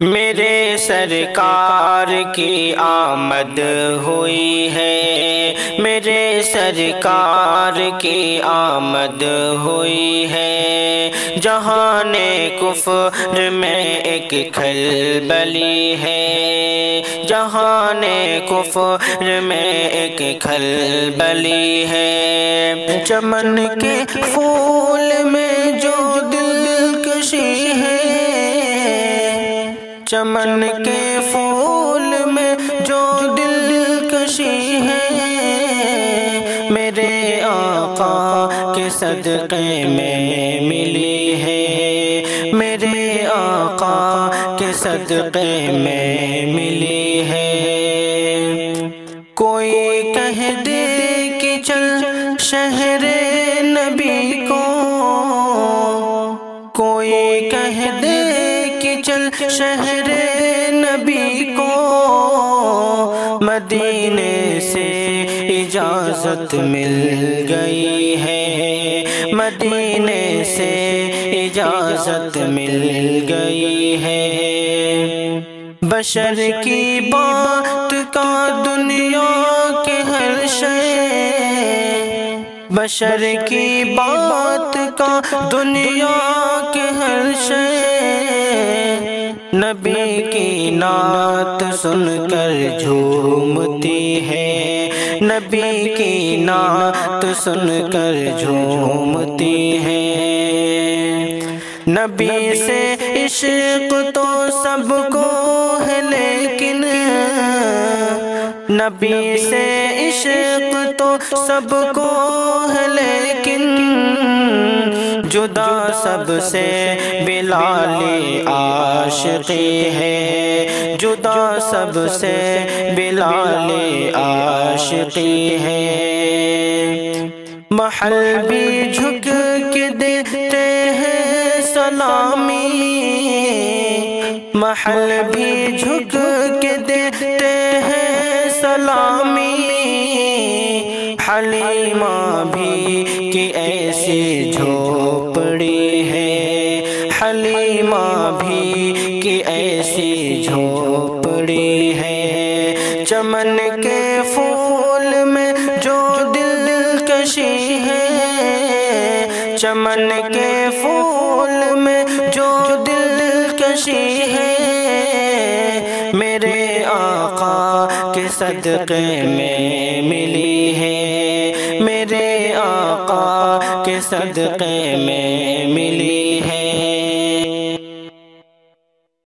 میرے سرکار کی آمد ہوئی ہے، میرے سرکار کی آمد ہوئی ہے، جہان کفر میں ایک کھلبلی ہے، جہان کفر میں ایک کھلبلی ہے، چمن کے پھول میں جو دلکشی ہے، چمن کے پھول میں جو دلکشی ہے، میرے آقا کے صدقے میں ملی ہے، میرے آقا کے صدقے میں ملی ہے۔ کوئی کہہ دے کہ چل شہر نبی کو، کوئی کہہ دے کہ چل شہر نبی کو، مدینے سے اجازت مل گئی ہے، مدینے سے اجازت مل گئی ہے۔ بشر کی بات کا دنیا کے ہر شے، بشر کی بات کا دنیا کے ہر شے، نبی کی نعت سن کر جھومتی ہے، نبی کی نعت سن کر جھومتی ہے۔ نبی سے عشق تو سب کو ہے لیکن، نبی سے عشق تو سب کو ہے لیکن، جدا سب سے بلال عاشقی ہے، جدا سب سے بلال عاشقی ہے۔ محل بھی جھک کے دیتے ہیں سلامی، محل بھی جھک کے دیتے ہیں سلامی، حلیمہ بھی کی ایسی جھوپڑی ہے، حلیمہ بھی کی ایسی جھوپڑی ہے، چمن کے پھول میں جو دلکشی ہے، چمن کے پھول میں جو دلکشی ہے، میرے آقا کے صدقے میں ملی ہے، میرے آقا کے صدقے میں ملی